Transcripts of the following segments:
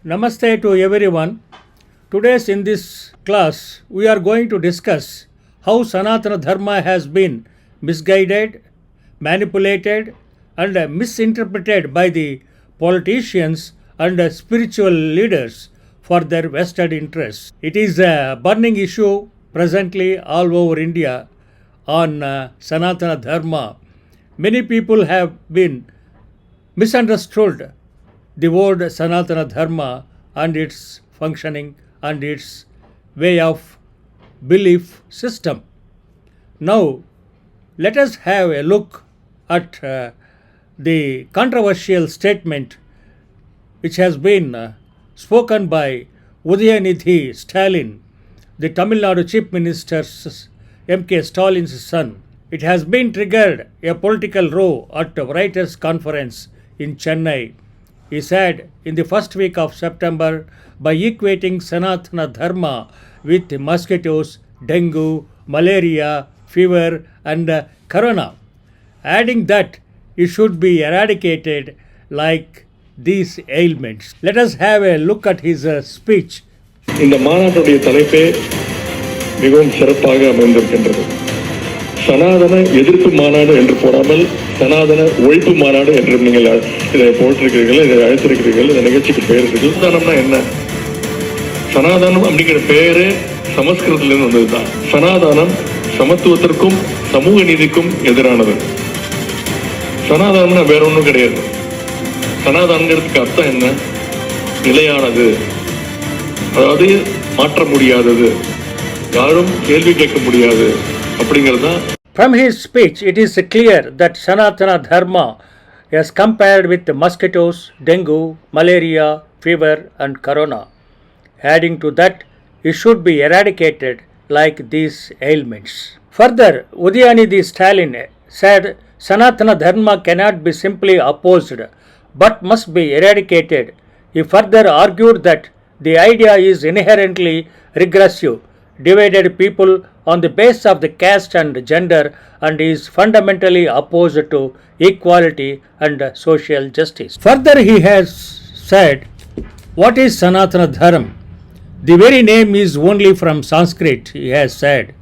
Namaste to everyone. Today's in this class we are going to discuss how Sanatana Dharma has been misguided, manipulated and misinterpreted by the politicians and spiritual leaders for their vested interests. It is a burning issue presently all over India on Sanatana Dharma. Many people have been misunderstood the word Sanatana Dharma and its functioning and its way of belief system. Now, let us have a look at the controversial statement which has been spoken by UDHAYANIDHI Stalin, the Tamil Nadu Chief Minister M.K. Stalin's son. It has been triggered a political row at a writers' conference in Chennai. He said in the first week of September, by equating Sanatana Dharma with mosquitoes, dengue, malaria, fever and corona, adding that it should be eradicated like these ailments. Let us have a look at his speech. இந்த மாநாட்டுடைய தலைப்பே மிகவும் சிறப்பாக அமைந்திருக்கின்றது. சனாதன எதிர்ப்பு மாநாடு என்று போடாமல் சனாதன ஒழிப்பு மாநாடு என்று நீங்கள் இதை போட்டிருக்கிறீர்கள், இதை அழைத்திருக்கிறீர்கள். இந்த நிகழ்ச்சிக்கு பெயர் இருக்கு. சனாதனம்னா என்ன? சனாதனம் அப்படிங்கிற பெயரே சமஸ்கிருதத்திலிருந்து வந்ததுதான். சனாதனம் சமத்துவத்திற்கும் சமூக நீதிக்கும் எதிரானது. சனாதனம்னா வேற ஒன்றும் கிடையாது. சனாதனங்கிறதுக்கு அர்த்தம் என்ன? நிலையானது, அதாவது மாற்ற முடியாதது, யாரும் கேள்வி கேட்க முடியாது அப்படிங்கிறது தான். From his speech, it is clear that Sanatana Dharma is compared with mosquitoes, dengue, malaria, fever and corona. Adding to that, it should be eradicated like these ailments. Further, Udayanithi Stalin said Sanatana Dharma cannot be simply opposed but must be eradicated. He further argued that the idea is inherently regressive, divided people on the basis of the caste and gender, and is fundamentally opposed to equality and social justice. Further, he has said, what is Sanatana Dharma? The very name is only from Sanskrit, he has said.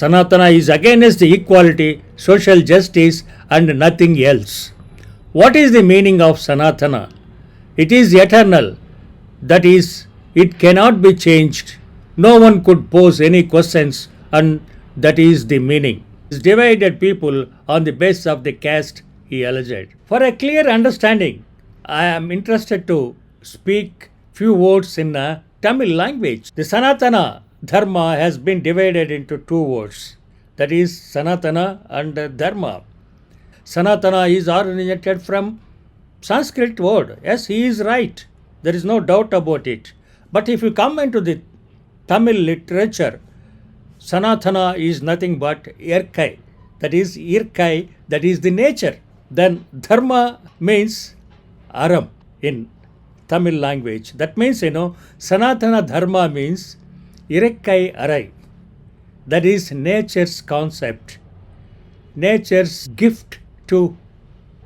Sanatana is against the equality, social justice and nothing else. What is the meaning of Sanatana? It is eternal, that is, it cannot be changed. No one could pose any questions, and that is the meaning. It's divided people on the basis of the caste, he alleged. For a clear understanding, I am interested to speak few words in Tamil language. The Sanatana Dharma has been divided into two words, that is Sanatana and Dharma. Sanatana is originated from Sanskrit word. Yes, he is right. There is no doubt about it. But if you come into the Tamil literature, Sanatana is nothing but Irkai. That is Irkai, that is the nature. Then Dharma means Aram in Tamil language. That means, Sanatana Dharma means Irkai Arai. That is nature's concept, nature's gift to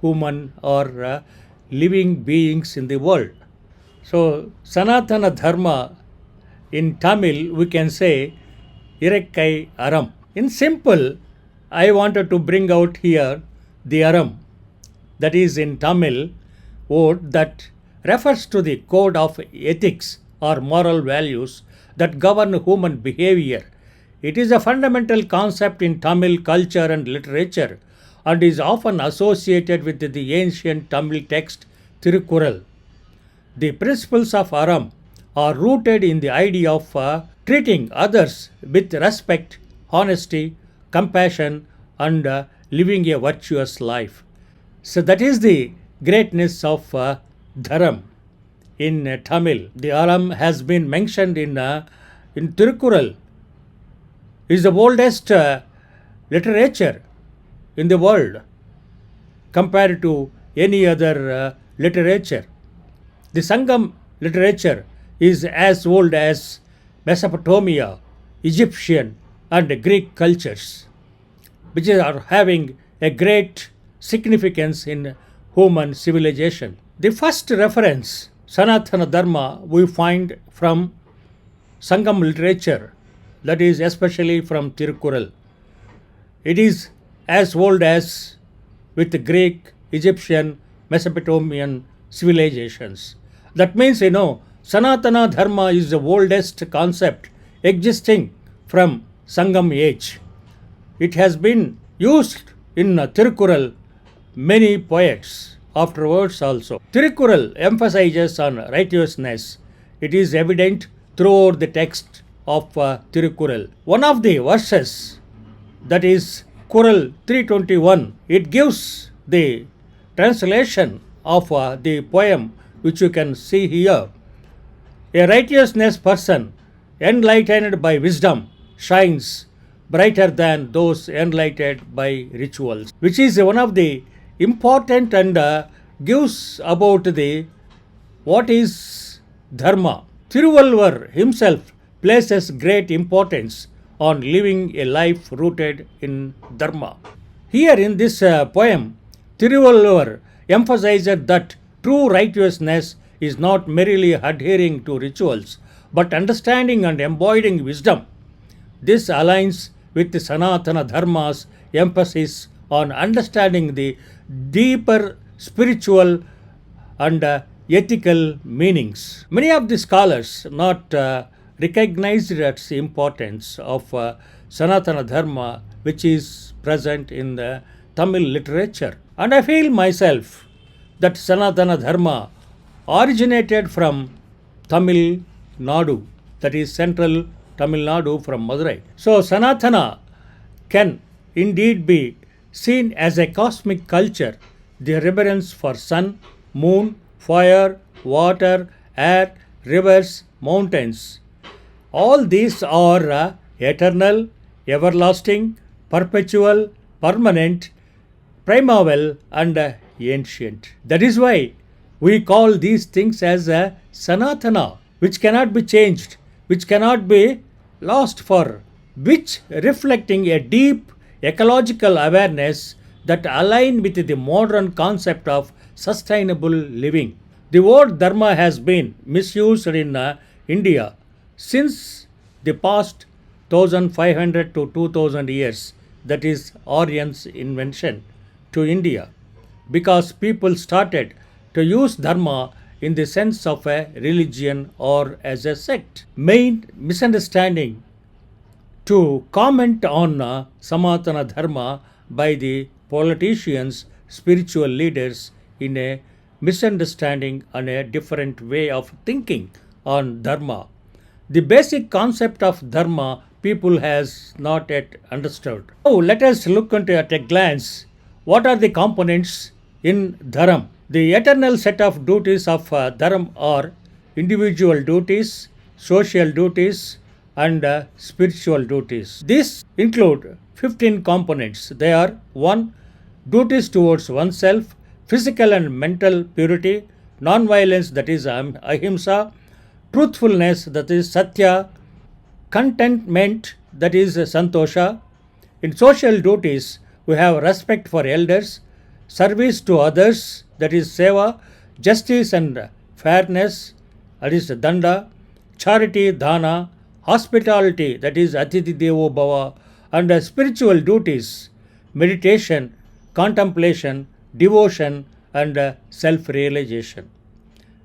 human or living beings in the world. So, Sanatana Dharma in Tamil we can say Irekkai Aram. In simple, I wanted to bring out here the Aram, that is in Tamil word that refers to the code of ethics or moral values that govern human behavior. It is a fundamental concept in Tamil culture and literature and is often associated with the ancient Tamil text Tirukkural. The principles of Aram are rooted in the idea of treating others with respect, honesty, compassion and living a virtuous life. So that is the greatness of Dharam in Tamil. The Aram has been mentioned in Tirukkural. It is the oldest literature in the world compared to any other literature. The Sangam literature is as old as Mesopotamia, Egyptian and Greek cultures, which are having a great significance in human civilization. The first reference Sanatana Dharma we find from Sangam literature, that is especially from Tirukural. It is as old as with the Greek, Egyptian, Mesopotamian civilizations. That means, Sanatana Dharma is the oldest concept existing from Sangam age. It has been used in Tirukural, many poets afterwards also. Tirukural emphasizes on righteousness. It is evident throughout the text of Tirukural. One of the verses, that is Kural 321, it gives the translation of the poem which you can see here. A righteousness person enlightened by wisdom shines brighter than those enlightened by rituals, which is one of the important and gives about the what is dharma. Thiruvalluvar himself places great importance on living a life rooted in dharma. Here in this poem, Thiruvalluvar emphasizes that true righteousness is not merely adhering to rituals, but understanding and embodying wisdom. This aligns with the Sanatana Dharma's emphasis on understanding the deeper spiritual and ethical meanings. Many of the scholars not recognized its importance of Sanatana Dharma, which is present in the Tamil literature. And I feel myself that Sanatana Dharma originated from Tamil Nadu, that is central Tamil Nadu from Madurai. So Sanatana can indeed be seen as a cosmic culture, the reverence for sun, moon, fire, water, air, rivers, mountains. All these are eternal, everlasting, perpetual, permanent, primeval and ancient. That is why we call these things as Sanatana, which cannot be changed, which cannot be lost for, which reflecting a deep ecological awareness that align with the modern concept of sustainable living. The word dharma has been misused in India since the past 1500 to 2000 years, that is Aryan's invention to India, because people started to use dharma in the sense of a religion or as a sect. Main misunderstanding to comment on Sanatana Dharma by the politicians, spiritual leaders in a misunderstanding and a different way of thinking on dharma. The basic concept of dharma people has not yet understood. So let us look into at a glance what are the components in dharma. The eternal set of duties of dharma are individual duties, social duties and spiritual duties. These include 15 components. They are 1. Duties towards oneself, physical and mental purity, non-violence, that is ahimsa, truthfulness, that is satya, contentment, that is santosha. In social duties, we have respect for elders, service to others, that is seva, justice and fairness, that is danda, charity, dana, hospitality, that is atithi devo bhava, and spiritual duties, meditation, contemplation, devotion and self-realization.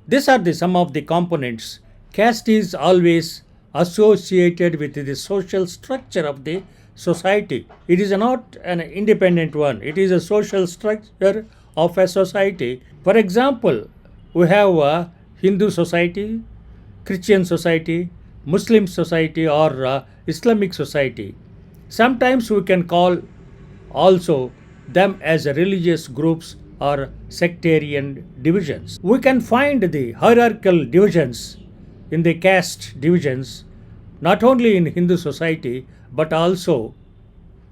These are the some of the components. Caste is always associated with the social structure of the society. It is not an independent one. It is a social structure of a society. For example, we have a Hindu society, Christian society, Muslim society or Islamic society. Sometimes we can call also them as religious groups or sectarian divisions. We can find the hierarchical divisions in the caste divisions not only in Hindu society but also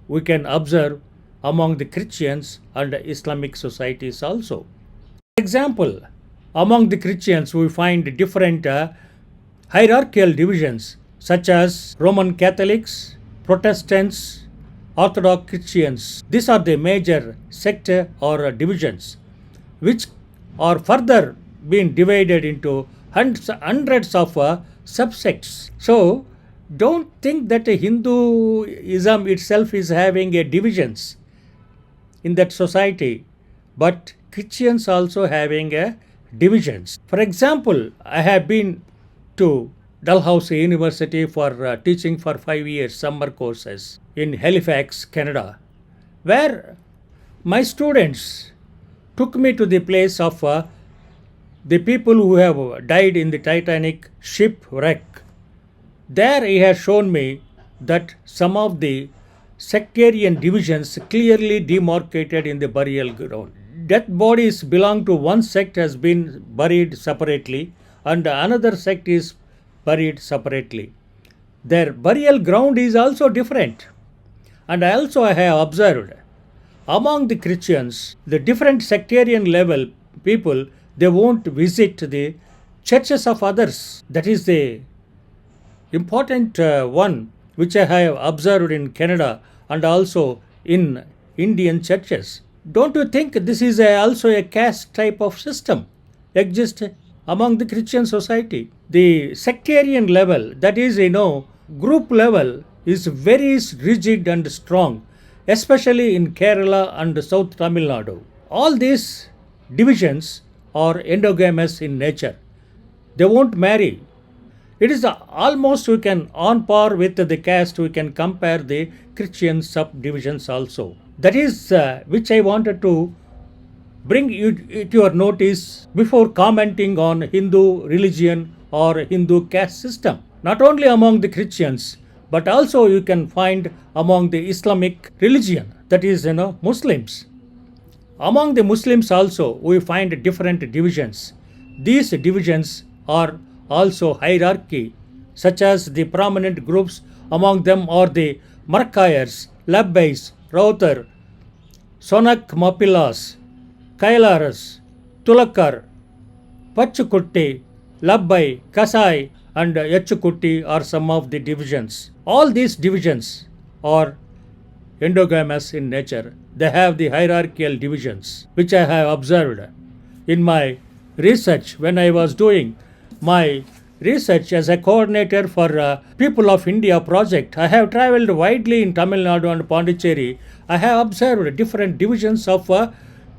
we can observe among the Christians and Islamic societies also. For example, among the Christians we find different hierarchical divisions such as Roman Catholics, Protestants, Orthodox Christians. These are the major sect or divisions which are further been divided into hundreds of subsects. So don't think that Hinduism itself is having a divisions in that society, but Christians also having a divisions. For example, I have been to Dalhousie University for teaching for 5 years summer courses in Halifax, Canada, where my students took me to the place of the people who have died in the Titanic shipwreck. There he has shown me that some of the sectarian divisions clearly demarcated in the burial ground. Dead bodies belong to one sect has been buried separately and another sect is buried separately. Their burial ground is also different. And also I have observed among the Christians, the different sectarian level people, they won't visit the churches of others. That is the important one which I have observed in Canada and also in Indian churches. Don't you think this is also a caste type of system exists among the Christian society? The sectarian level, that is, group level is very rigid and strong, especially in Kerala and South Tamil Nadu. All these divisions are endogamous in nature. They won't marry. It is almost we can on par with the caste, we can compare the Christian subdivisions also. That is which I wanted to bring you to your notice before commenting on Hindu religion or Hindu caste system. Not only among the Christians, but also you can find among the Islamic religion, that is, Muslims. Among the Muslims also we find different divisions. These divisions are also hierarchy, such as the prominent groups among them are the Markayars, Labbais, Rautar, Sonak Mapilas, Kailaras, Tulakar, Pachukutti, Labbai, Kasai and Yachukutti are some of the divisions. All these divisions are endogamous in nature. They have the hierarchical divisions, which I have observed in my research when I was doing my research as a coordinator for People of India project. I have travelled widely in Tamil Nadu and Pondicherry. I have observed different divisions of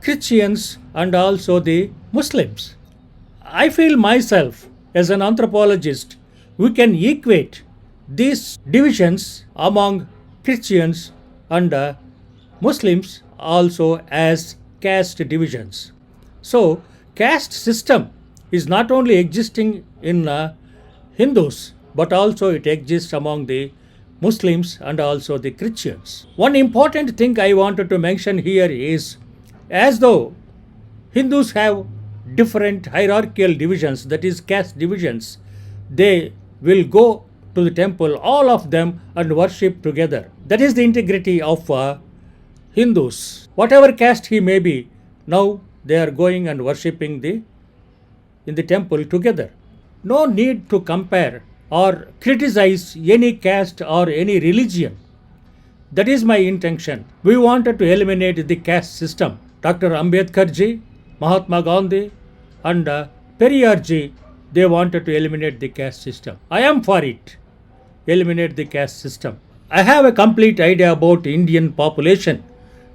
Christians and also the Muslims. I feel myself as an anthropologist, we can equate these divisions among Christians and Muslims also as caste divisions. So, caste system is not only existing in Hindus, but also it exists among the Muslims and also the Christians. One important thing I wanted to mention here is, as though Hindus have different hierarchical divisions, that is caste divisions, they will go to the temple, all of them, and worship together. That is the integrity of Hindus. Whatever caste he may be, now they are going and worshipping in the temple together. No need to compare or criticize any caste or any religion. That is my intention. We wanted to eliminate the caste system. Dr. Ambedkar ji, Mahatma Gandhi and Periyar ji, they wanted to eliminate the caste system. I am for it. Eliminate the caste system. I have a complete idea about Indian population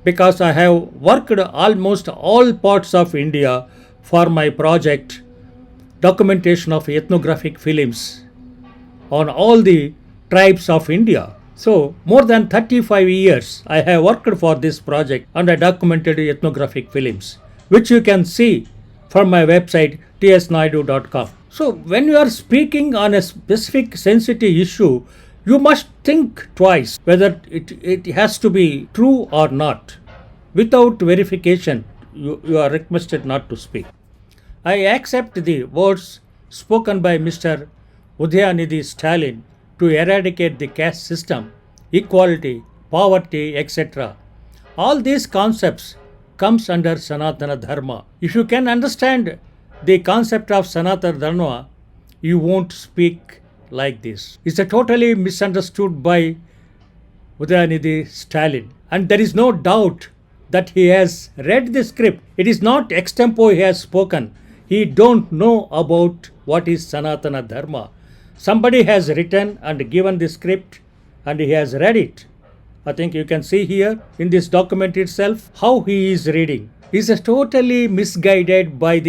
because I have worked almost all parts of India for my project, documentation of ethnographic films on all the tribes of India. So, more than 35 years I have worked for this project and I documented ethnographic films, which you can see from my website tsnaidu.com. So, when you are speaking on a specific sensitive issue, you must think twice whether it has to be true or not. Without verification, you are requested not to speak. I accept the words spoken by Mr. UDHAYANIDHI Stalin to eradicate the caste system, equality, poverty, etc. All these concepts comes under Sanatana Dharma. If you can understand the concept of Sanatana Dharma, you won't speak like this. It's a totally misunderstood by UDHAYANIDHI Stalin, and there is no doubt that he has read the script. It is not extempo he has spoken. he don't know about what is Sanatana Dharma. Somebody has written and given the script and he has read it. I think you can see here in this document itself how he is reading. He is totally misguided by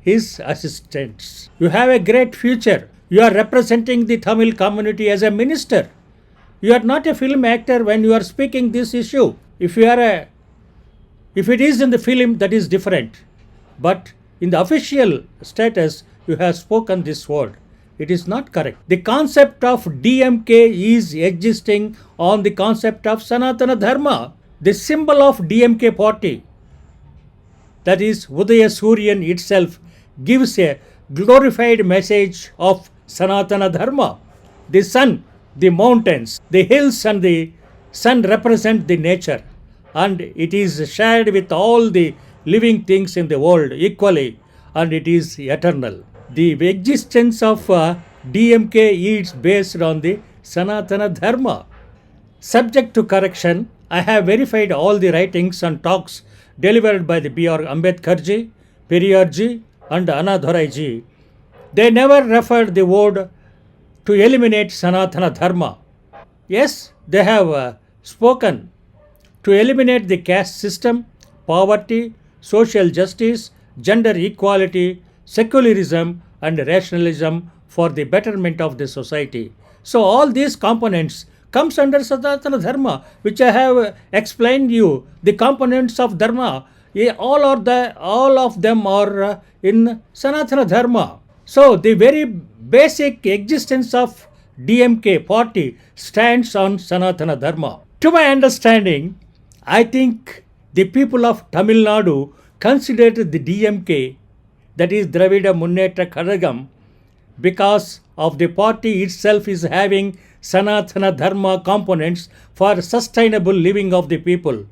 his assistants. You have a great future. You are representing the Tamil community as a minister. You are not a film actor when you are speaking this issue. If it is in the film, that is different. But in the official status, you have spoken this word. It is not correct. The concept of DMK is existing on the concept of Sanatana Dharma. The symbol of DMK party, that is Udaya Suryan itself, gives a glorified message of Sanatana Dharma. The sun, the mountains, the hills and the sun represent the nature, and it is shared with all the living things in the world equally, and it is eternal. The existence of DMK is based on the Sanatana Dharma. Subject to correction, I have verified all the writings and talks delivered by the B.R. Ambedkar ji, Periyar ji and ANNADORAI ji. They never referred the word to eliminate Sanatana Dharma. Yes, they have spoken to eliminate the caste system, poverty, social justice, gender equality, secularism and rationalism for the betterment of the society. So all these components comes under Sanatana Dharma, which I have explained you. The components of Dharma, all of them are in Sanatana Dharma. So the very basic existence of DMK party stands on Sanatana Dharma. To my understanding, I think the people of Tamil Nadu considered the DMK, that is Dravida Munnetra Kazhagam, because of the party itself is having Sanatana Dharma components for sustainable living of the people.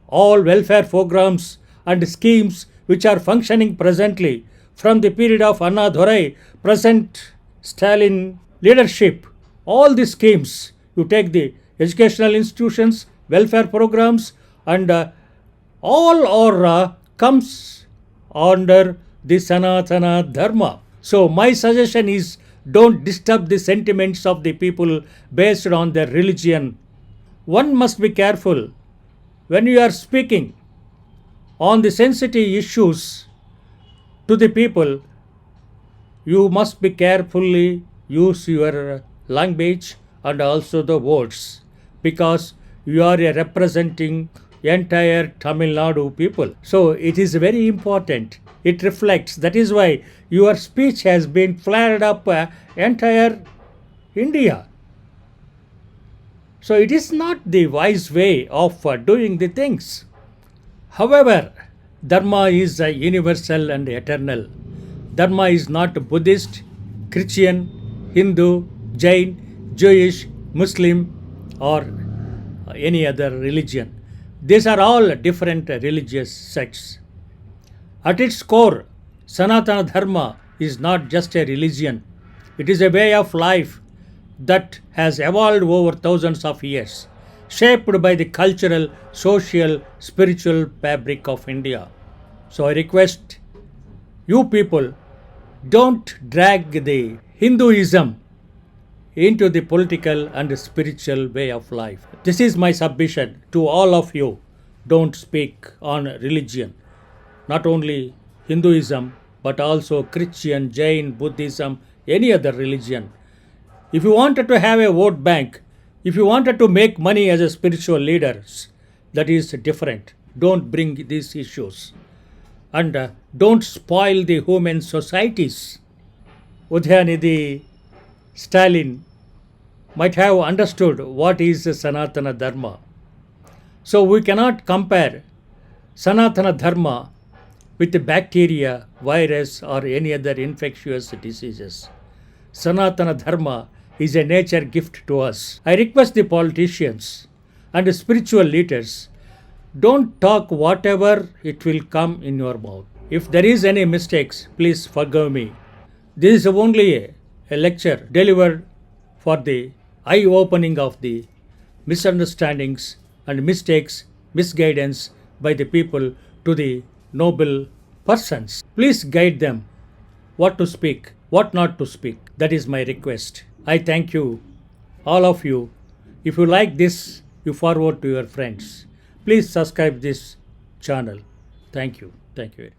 All welfare programs and schemes which are functioning presently from the period of ANNADORAI, present Stalin leadership, all the schemes, you take the educational institutions, welfare programs, and all are comes under the Sanatana Dharma. So my suggestion is, don't disturb the sentiments of the people based on their religion. One must be careful when you are speaking on the sensitive issues to the people. You must be carefully use your language and also the words, because you are representing entire Tamil Nadu people. So it is very important. It reflects. That is why your speech has been flared up entire India. So it is not the wise way of doing the things. However, Dharma is universal and eternal. Dharma is not Buddhist, Christian, Hindu, Jain, Jewish, Muslim or any other religion. These are all different religious sects. At its core, Sanatana Dharma is not just a religion. It is a way of life that has evolved over thousands of years, shaped by the cultural, social, spiritual fabric of India. So I request you people, don't drag the Hinduism into the political and spiritual way of life. This is my submission to all of you. Don't speak on religion. Not only Hinduism, but also Christian, Jain, Buddhism, any other religion. If you wanted to have a vote bank, if you wanted to make money as a spiritual leaders, that is different. Don't bring these issues. And don't spoil the human societies. UDHAYANIDHI, Stalin might have understood what is Sanatana Dharma. So we cannot compare Sanatana Dharma with the bacteria, virus or any other infectious diseases. Sanatana Dharma is a nature gift to us. I request the politicians and spiritual leaders, don't talk whatever it will come in your mouth. If there is any mistakes, please forgive me. This is only a lecture delivered for the eye-opening of the misunderstandings and mistakes, misguidance by the people to the noble persons. Please guide them what to speak, what not to speak. That is my request. I thank you, all of you. If you like this, you forward to your friends. Please subscribe this channel. Thank you. Thank you.